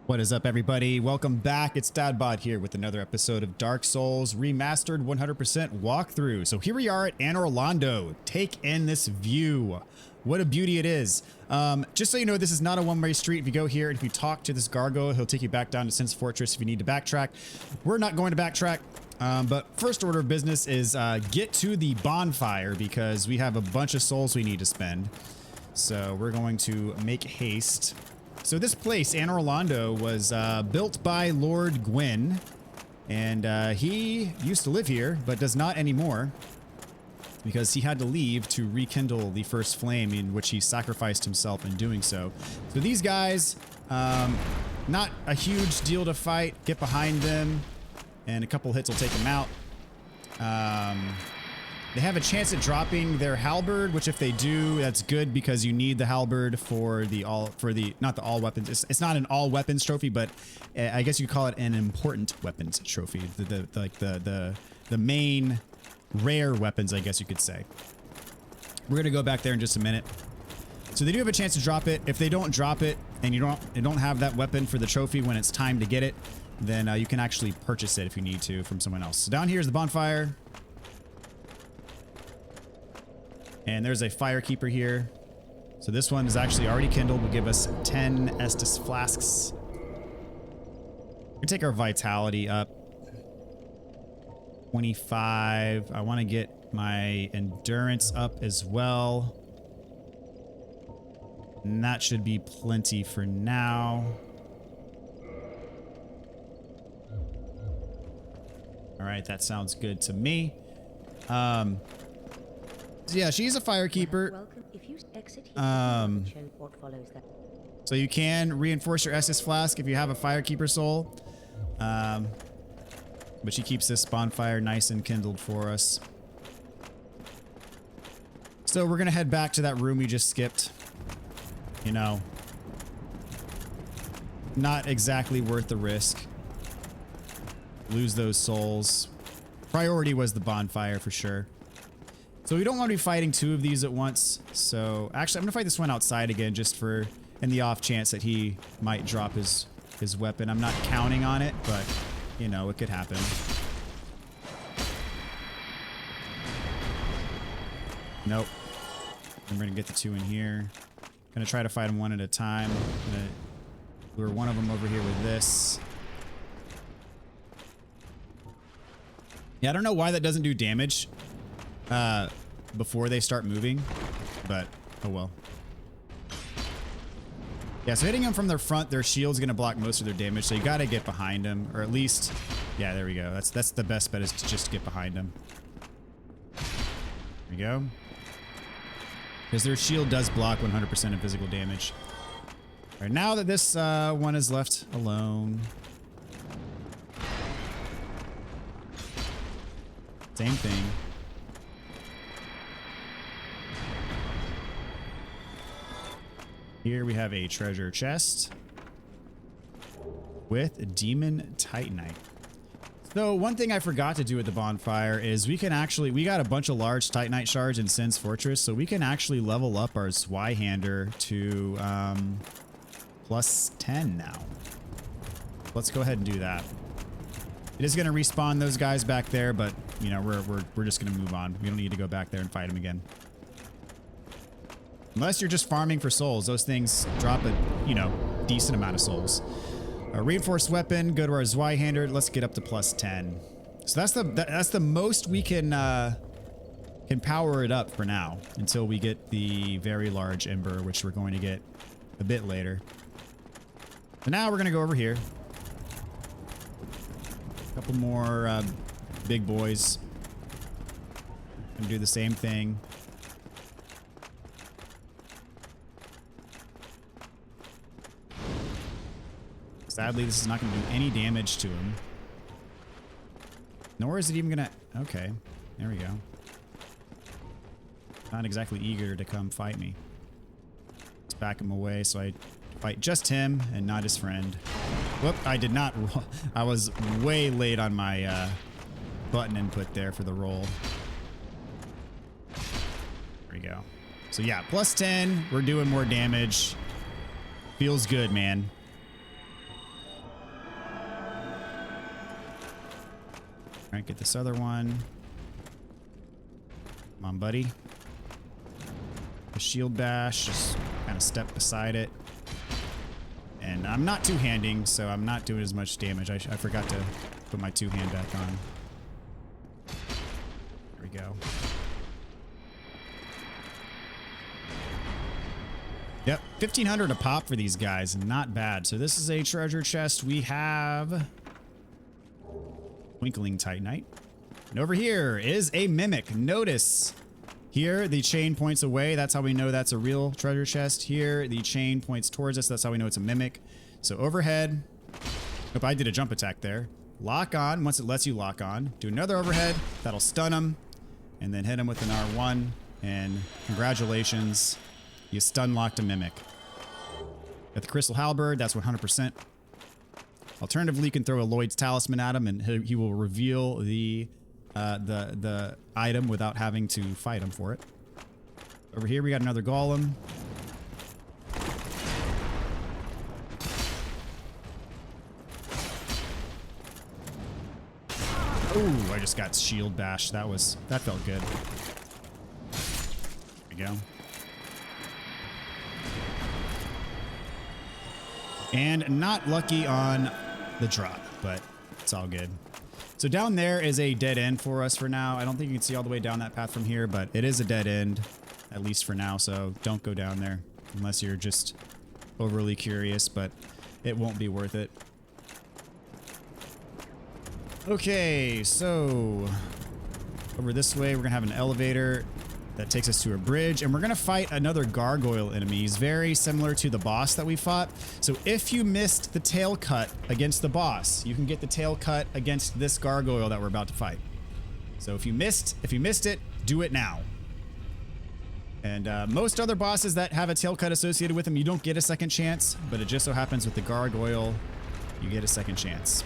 What is up, everybody? Welcome back. It's Dadbot here with another episode of Dark Souls Remastered 100% walkthrough. So here we are at Anor Londo. Take in this view. What a beauty it is. Just so you know, this is not a one-way street. If you go here and if you talk to this Gargoyle, he'll take you back down to Sen's Fortress if you need to backtrack. We're not going to backtrack. But first order of business is get to the bonfire because we have a bunch of souls we need to spend. So we're going to make haste. So this place, Anor Londo, was built by Lord Gwyn, and he used to live here, but does not anymore, because he had to leave to rekindle the first flame, in which he sacrificed himself in doing so. So these guys, not a huge deal to fight. Get behind them, and a couple hits will take them out. They have a chance at dropping their halberd, which if they do, that's good because you need the halberd for the not the all weapons. It's not an all weapons trophy, but I guess you could call it an important weapons trophy. The main rare weapons, I guess you could say. We're gonna go back there in just a minute. So they do have a chance to drop it. If they don't drop it and you don't have that weapon for the trophy when it's time to get it, then you can actually purchase it if you need to from someone else. So down here is the bonfire. And there's a firekeeper here. So this one is actually already kindled. Will give us 10 Estus flasks. We take our vitality up. 25. I want to get my endurance up as well. And that should be plenty for now. All right, that sounds good to me. Yeah, she's a firekeeper. So you can reinforce your Estus flask if you have a firekeeper soul. But she keeps this bonfire nice and kindled for us. So we're gonna head back to that room we just skipped. You know, not exactly worth the risk. Lose those souls. Priority was the bonfire for sure. So we don't want to be fighting two of these at once. So actually, I'm going to fight this one outside again just for in the off chance that he might drop his weapon. I'm not counting on it, but you know, it could happen. Nope. I'm going to get the two in here. Going to try to fight them one at a time. I'm going to lure one of them over here with this. Yeah, I don't know why that doesn't do damage before they start moving, but oh well. Yeah, so hitting them from their front, their shield's gonna block most of their damage, so you gotta get behind them, or at least, yeah, there we go. That's the best bet, is to just get behind them. There we go. Because their shield does block 100% of physical damage. All right, now that this one is left alone. Same thing. Here we have a treasure chest with demon titanite. So one thing I forgot to do at the bonfire is we got a bunch of large titanite shards in Sen's Fortress, so we can actually level up our Zweihander to plus 10 now. Let's go ahead and do that. It is going to respawn those guys back there, but you know, we're just going to move on. We don't need to go back there and fight them again. Unless you're just farming for souls, those things drop a, you know, decent amount of souls. A reinforced weapon, go to our Zweihander. Let's get up to plus 10. So that's the most we can power it up for now until we get the very large ember, which we're going to get a bit later. So now we're going to go over here. A couple more big boys. And do the same thing. Sadly, this is not going to do any damage to him. Nor is it even going to... Okay, there we go. Not exactly eager to come fight me. Let's back him away so I fight just him and not his friend. Whoop, I did not roll. I was way late on my button input there for the roll. There we go. So yeah, plus 10. We're doing more damage. Feels good, man. All right, get this other one. Come on, buddy. The shield bash, just kind of step beside it. And I'm not two-handing, so I'm not doing as much damage. I forgot to put my two-hand back on. There we go. Yep, 1,500 a pop for these guys. Not bad. So this is a treasure chest. We have Twinkling Titanite. And over here is a mimic. Notice here the chain points away. That's how we know that's a real treasure chest. Here the chain points towards us. That's how we know it's a mimic. So overhead. Nope, I did a jump attack there. Lock on. Once it lets you lock on, do another overhead. That'll stun him. And then hit him with an R1. And congratulations. You stun locked a mimic. Got the Crystal Halberd, that's 100%. Alternatively, you can throw a Lloyd's Talisman at him and he will reveal the item without having to fight him for it. Over here we got another golem. Ooh, I just got shield bashed. That felt good. There we go. And not lucky on the drop, but it's all good. So down there is a dead end for us for now. I don't think you can see all the way down that path from here, but it is a dead end, at least for now. So don't go down there unless you're just overly curious, but it won't be worth it. Okay, so over this way, we're gonna have an elevator that takes us to a bridge, and we're gonna fight another gargoyle enemy. He's very similar to the boss that we fought. So if you missed the tail cut against the boss, you can get the tail cut against this gargoyle that we're about to fight. So if you missed it, do it now. And most other bosses that have a tail cut associated with them, you don't get a second chance, but it just so happens with the gargoyle, you get a second chance.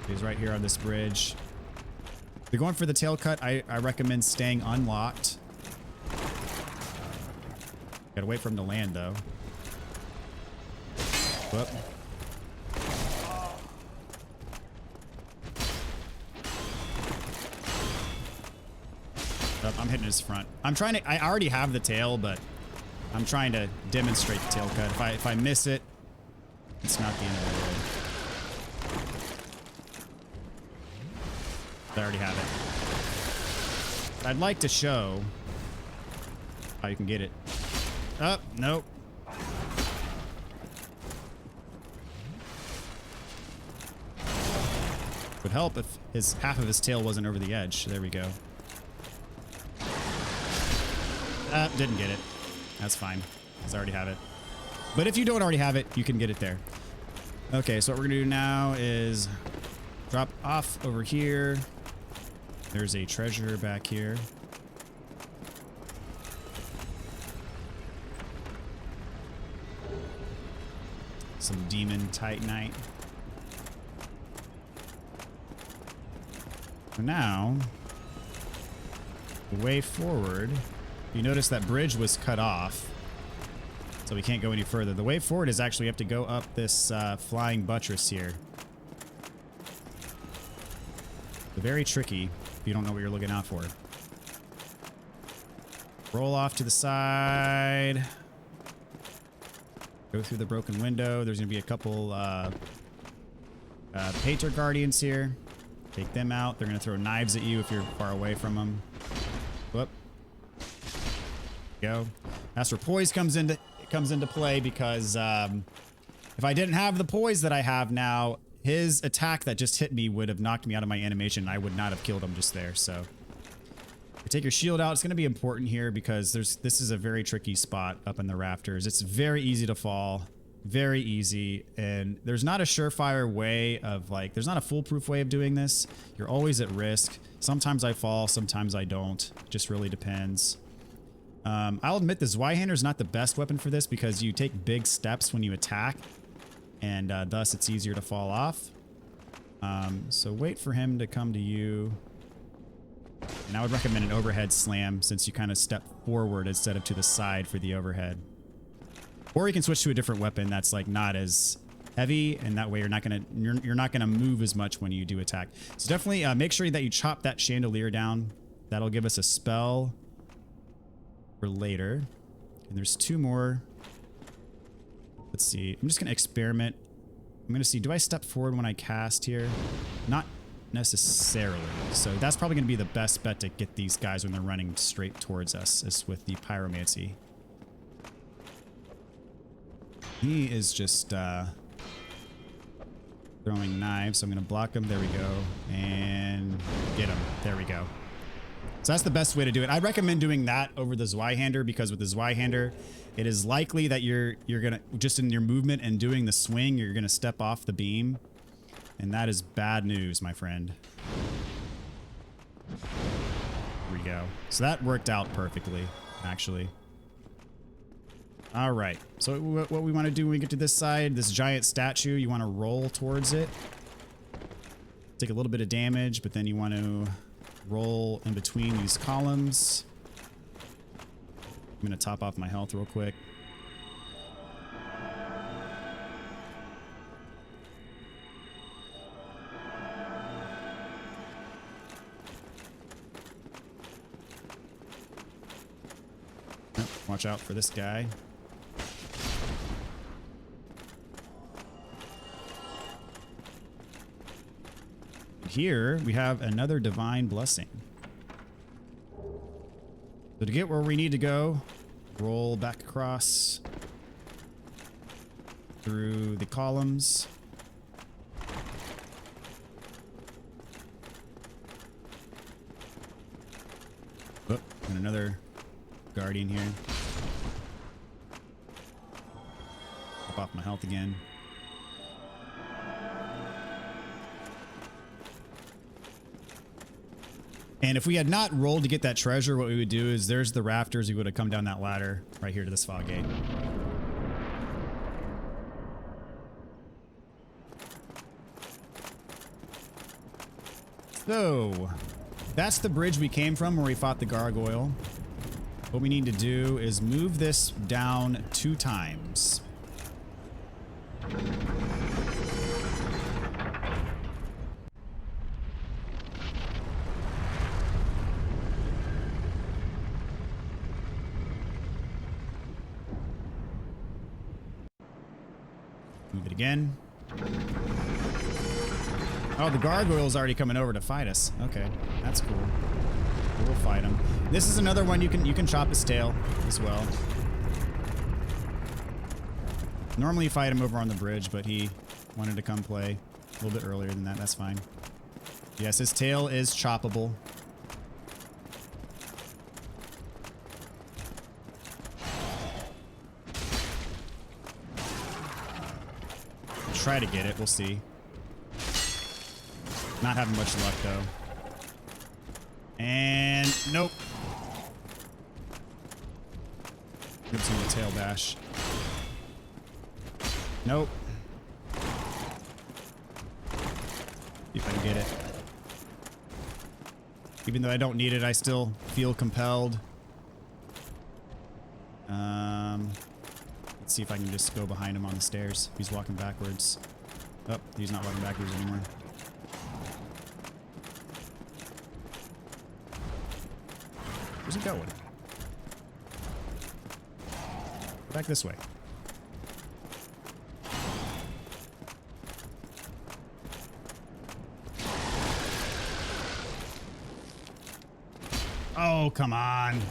He's right here on this bridge. If you're going for the tail cut, I recommend staying unlocked. Gotta wait for him to land, though. Whoop. Oh, I'm hitting his front. I already have the tail, but I'm trying to demonstrate the tail cut. If I miss it, it's not the end of the world. I already have it. I'd like to show how you can get it. Oh, nope. Would help if half of his tail wasn't over the edge. There we go. Didn't get it. That's fine, because I already have it. But if you don't already have it, you can get it there. Okay, so what we're gonna do now is drop off over here. There's a treasure back here. Some demon titanite. For now, the way forward, you notice that bridge was cut off, so we can't go any further. The way forward is actually we have to go up this flying buttress here. Very tricky if you don't know what you're looking out for. Roll off to the side. Go through the broken window. There's going to be a couple Pater Guardians here. Take them out. They're going to throw knives at you if you're far away from them. Whoop. Go. That's where poise comes into play, because if I didn't have the poise that I have now, his attack that just hit me would have knocked me out of my animation. I would not have killed him just there. So take your shield out. It's going to be important here because this is a very tricky spot up in the rafters. It's very easy to fall. Very easy. And there's not a surefire way of, like, there's not a foolproof way of doing this. You're always at risk. Sometimes I fall, sometimes I don't. Just really depends. I'll admit the Zweihander is not the best weapon for this because you take big steps when you attack, and thus it's easier to fall off. So wait for him to come to you. And I would recommend an overhead slam since you kind of step forward instead of to the side for the overhead. Or you can switch to a different weapon that's like not as heavy, and that way you're not gonna move as much when you do attack. So definitely make sure that you chop that chandelier down. That'll give us a spell for later. And there's 2 more. Let's see. I'm just gonna experiment. I'm gonna see, do I step forward when I cast here? Not necessarily. So that's probably gonna be the best bet to get these guys when they're running straight towards us, is with the pyromancy. He is just throwing knives, so I'm gonna block him. There we go. And get him. There we go. So that's the best way to do it. I recommend doing that over the Zweihander, because with the Zweihander, it is likely that you're gonna, just in your movement and doing the swing, you're gonna step off the beam. And that is bad news, my friend. Here we go. So that worked out perfectly, actually. All right. So what we want to do when we get to this side, this giant statue, you want to roll towards it. Take a little bit of damage, but then you want to roll in between these columns. I'm going to top off my health real quick. Watch out for this guy. Here we have another divine blessing. So to get where we need to go, roll back across through the columns. Oh, and another guardian here. Pop off my health again. And if we had not rolled to get that treasure, what we would do is, there's the rafters. We would have come down that ladder right here to this fog gate. So that's the bridge we came from where we fought the gargoyle. What we need to do is move this down 2 times. Move it again. Oh, the gargoyle's already coming over to fight us. Okay, that's cool. We'll fight him. This is another one you can chop his tail as well. Normally you fight him over on the bridge, but he wanted to come play a little bit earlier than that. That's fine. Yes, his tail is choppable. Try to get it. We'll see. Not having much luck though. And nope. Gives him a tail bash. Nope. See if I can get it. Even though I don't need it, I still feel compelled. Let's see if I can just go behind him on the stairs. He's walking backwards. Oh, he's not walking backwards anymore. Where's he going? Back this way. Oh, come on.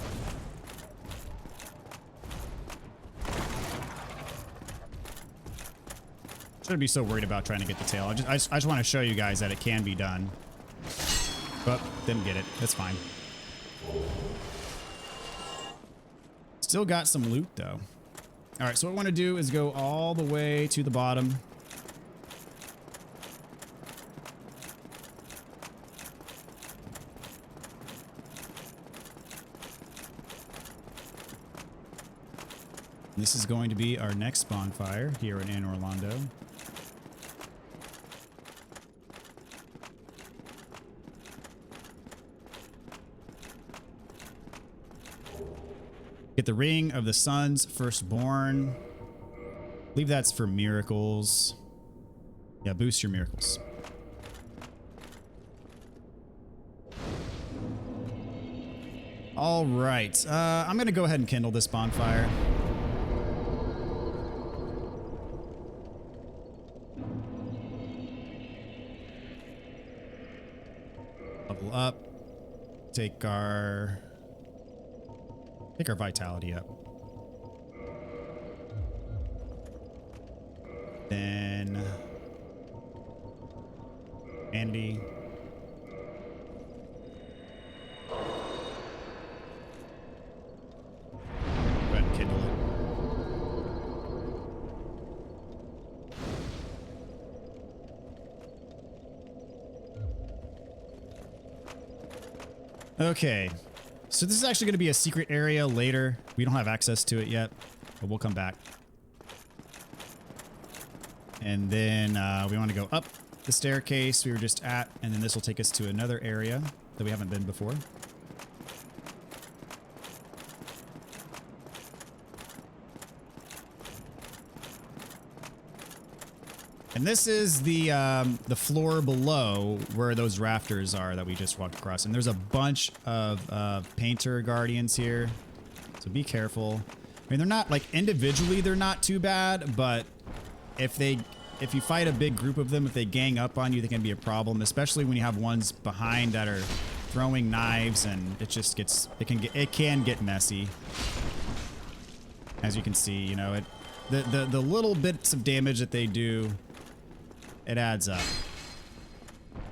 Shouldn't be so worried about trying to get the tail. I just want to show you guys that it can be done. But didn't get it. That's fine. Still got some loot though. All right, so what I want to do is go all the way to the bottom. This is going to be our next bonfire here in Anor Londo. Get the Ring of the Sun's Firstborn. I believe that's for miracles. Yeah, boost your miracles. All right. I'm going to go ahead and kindle this bonfire. Level up. Take our vitality up. Then Andy. Go ahead and kindle it. Okay, so this is actually going to be a secret area later. We don't have access to it yet, but we'll come back. And then we want to go up the staircase we were just at, and then this will take us to another area that we haven't been before. And this is the floor below where those rafters are that we just walked across. And there's a bunch of painter guardians here, so be careful. I mean, they're not like individually, they're not too bad, but if you fight a big group of them, if they gang up on you, they can be a problem, especially when you have ones behind that are throwing knives, and it just gets it can get messy. As you can see, you know, the little bits of damage that they do, it adds up. If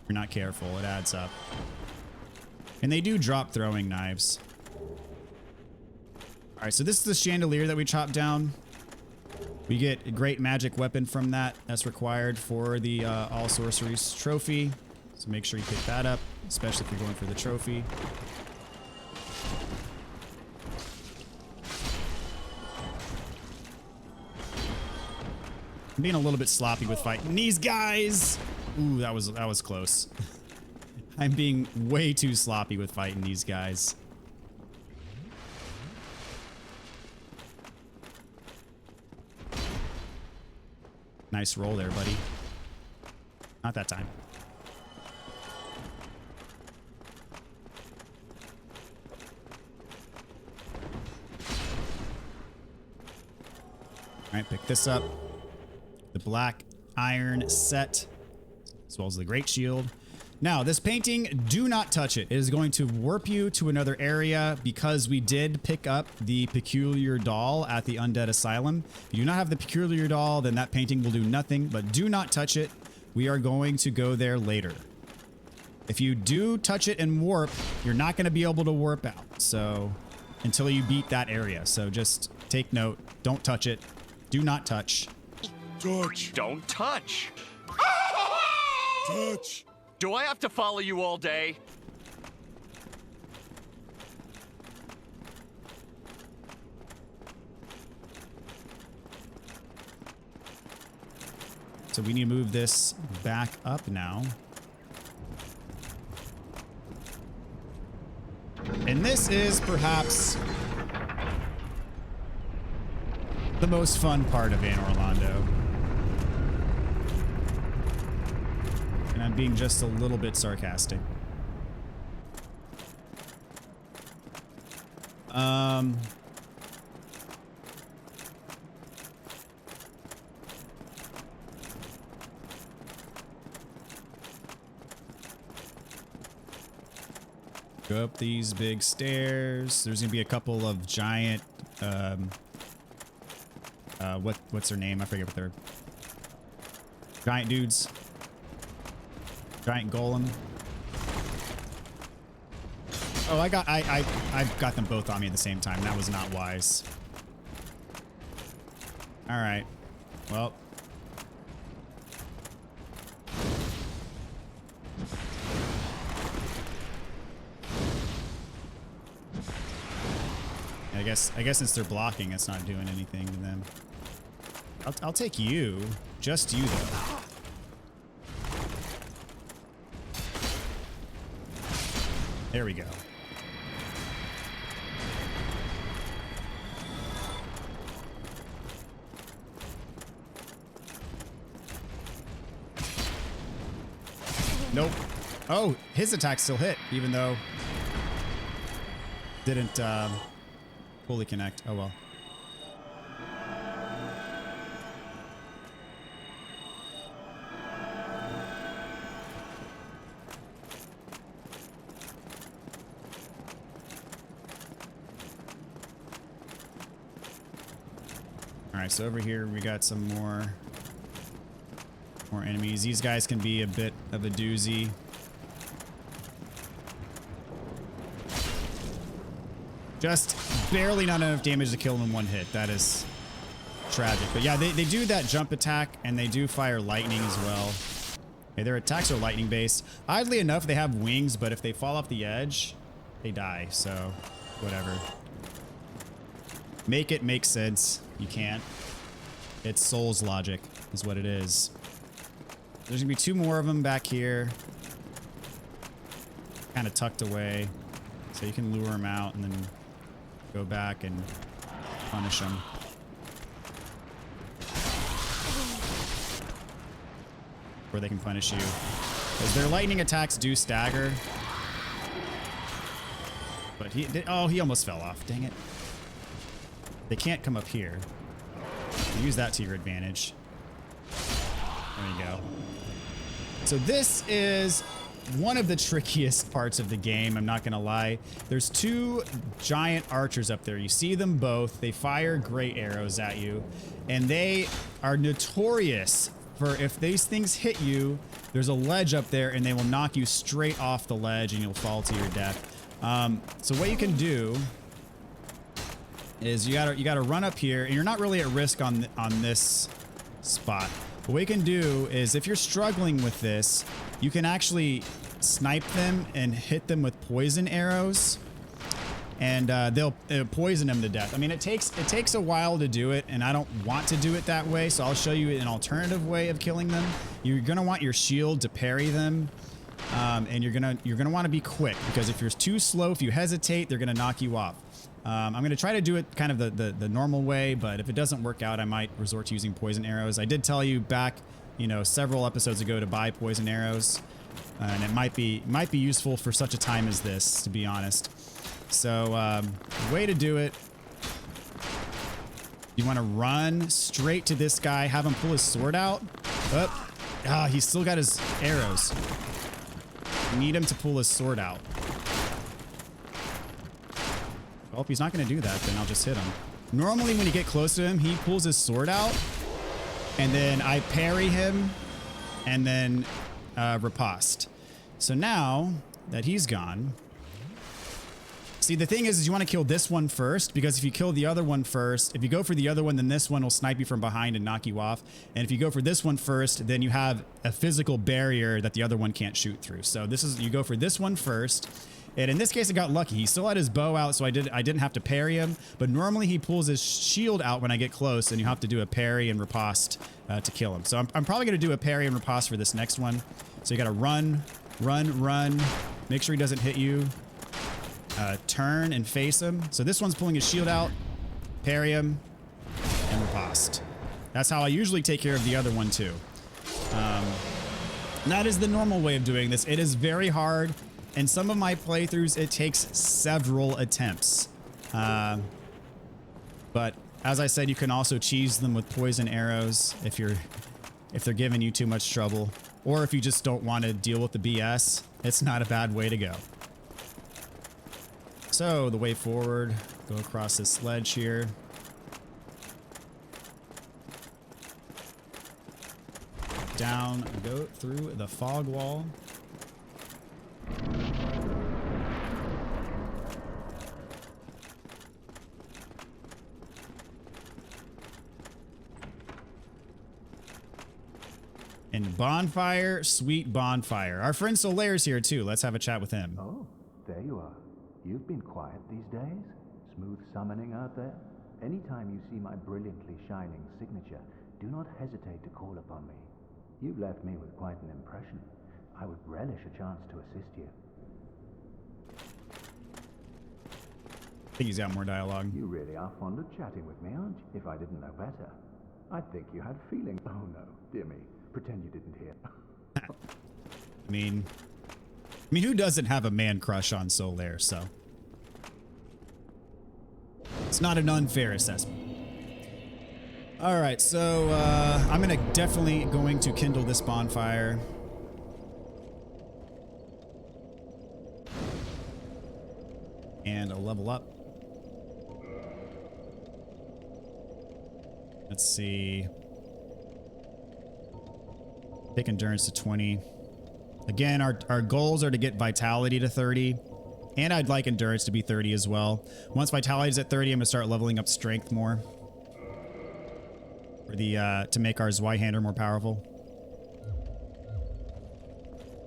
you're not careful, it adds up. And they do drop throwing knives. All right, so this is the chandelier that we chopped down. We get a great magic weapon from that. That's required for the All Sorceries trophy. So make sure you pick that up, especially if you're going for the trophy. I'm being a little bit sloppy with fighting these guys. Ooh, that was close. I'm being way too sloppy with fighting these guys. Nice roll there, buddy. Not that time. All right, pick this up. The black iron set, as well as the great shield. Now, this painting, do not touch it. It is going to warp you to another area because we did pick up the peculiar doll at the Undead Asylum. If you do not have the peculiar doll, then that painting will do nothing, but do not touch it. We are going to go there later. If you do touch it and warp, you're not going to be able to warp out. So, until you beat that area. So just take note. Don't touch it. Do not touch. Touch. Don't touch. Touch. Do I have to follow you all day? So we need to move this back up now. And this is perhaps the most fun part of Anor Londo. And I'm being just a little bit sarcastic. Go up these big stairs. There's gonna be a couple of giant, what's their name? I forget what they're. Giant dudes. Giant golem. Oh, I've got them both on me at the same time. That was not wise. All right. Well. I guess since they're blocking, it's not doing anything to them. I'll take you. Just you, though. There we go. Nope. Oh, his attack still hit, even though didn't fully connect. Oh well. All right, so over here we got some more enemies. These guys can be a bit of a doozy. Just barely not enough damage to kill them in one hit. That is tragic. But yeah, they do that jump attack, and they do fire lightning as well. Okay, their attacks are lightning based. Oddly enough, they have wings, but if they fall off the edge, they die. So whatever. Make it make sense. You can't. It's Souls logic is what it is. There's gonna be 2 more of them back here. Kind of tucked away. So you can lure them out and then go back and punish them. Or they can punish you. Because their lightning attacks do stagger. But he almost fell off. Dang it. They can't come up here. Use that to your advantage. There you go. So this is one of the trickiest parts of the game, I'm not gonna lie. There's 2 giant archers up there. You see them both. They fire great arrows at you, and they are notorious for if these things hit you, there's a ledge up there and they will knock you straight off the ledge and you'll fall to your death. So what you can do is you gotta run up here, and you're not really at risk on this spot. But what you can do is, if you're struggling with this, you can actually snipe them and hit them with poison arrows, and they'll poison them to death. I mean, it takes a while to do it, and I don't want to do it that way, so I'll show you an alternative way of killing them. You're gonna want your shield to parry them, and you're gonna want to be quick, because if you're too slow, if you hesitate, they're gonna knock you off. I'm going to try to do it kind of the normal way, but if it doesn't work out, I might resort to using poison arrows. I did tell you back, several episodes ago to buy poison arrows, and it might be useful for such a time as this, to be honest. So, way to do it. You want to run straight to this guy, have him pull his sword out. He's still got his arrows. You need him to pull his sword out. Well, if he's not going to do that, then I'll just hit him. Normally, when you get close to him, he pulls his sword out, and then I parry him, and then riposte. So now that he's gone... See, the thing is you want to kill this one first, because if you kill the other one first, if you go for the other one, then this one will snipe you from behind and knock you off. And if you go for this one first, then you have a physical barrier that the other one can't shoot through. So you go for this one first. And in this case, I got lucky. He still had his bow out, so I didn't have to parry him. But normally he pulls his shield out when I get close, and you have to do a parry and riposte to kill him. So I'm probably going to do a parry and riposte for this next one. So you got to run. Make sure he doesn't hit you. Turn and face him. So this one's pulling his shield out, parry him, and riposte. That's how I usually take care of the other one too. That is the normal way of doing this. It is very hard. In some of my playthroughs, it takes several attempts. But as I said, you can also cheese them with poison arrows if they're giving you too much trouble, or if you just don't want to deal with the BS. It's not a bad way to go. So the way forward, go across this ledge here. Down, go through the fog wall. And bonfire, sweet bonfire. Our friend Solaire's here too. Let's have a chat with him. Oh, there you are. You've been quiet these days. Smooth summoning out there. Anytime you see my brilliantly shining signature, do not hesitate to call upon me. You've left me with quite an impression. I would relish a chance to assist you. I think he's got more dialogue. You really are fond of chatting with me, aren't you? If I didn't know better, I'd think you had feelings. Oh no, dear me. Pretend you didn't hear. I mean, who doesn't have a man crush on Solaire? So it's not an unfair assessment. All right, so I'm definitely going to kindle this bonfire. And I'll level up. Let's see. Take endurance to 20. Again, our goals are to get vitality to 30. And I'd like endurance to be 30 as well. Once vitality is at 30, I'm going to start leveling up strength more. For the, to make our Zweihander more powerful.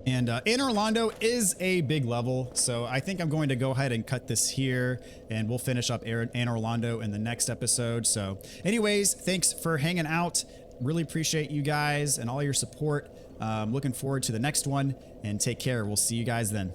And Anor Londo is a big level, so I think I'm going to go ahead and cut this here, and we'll finish up Anor Londo in the next episode. So anyways, thanks for hanging out. Really appreciate you guys and all your support. Looking forward to the next one, and take care. We'll see you guys then.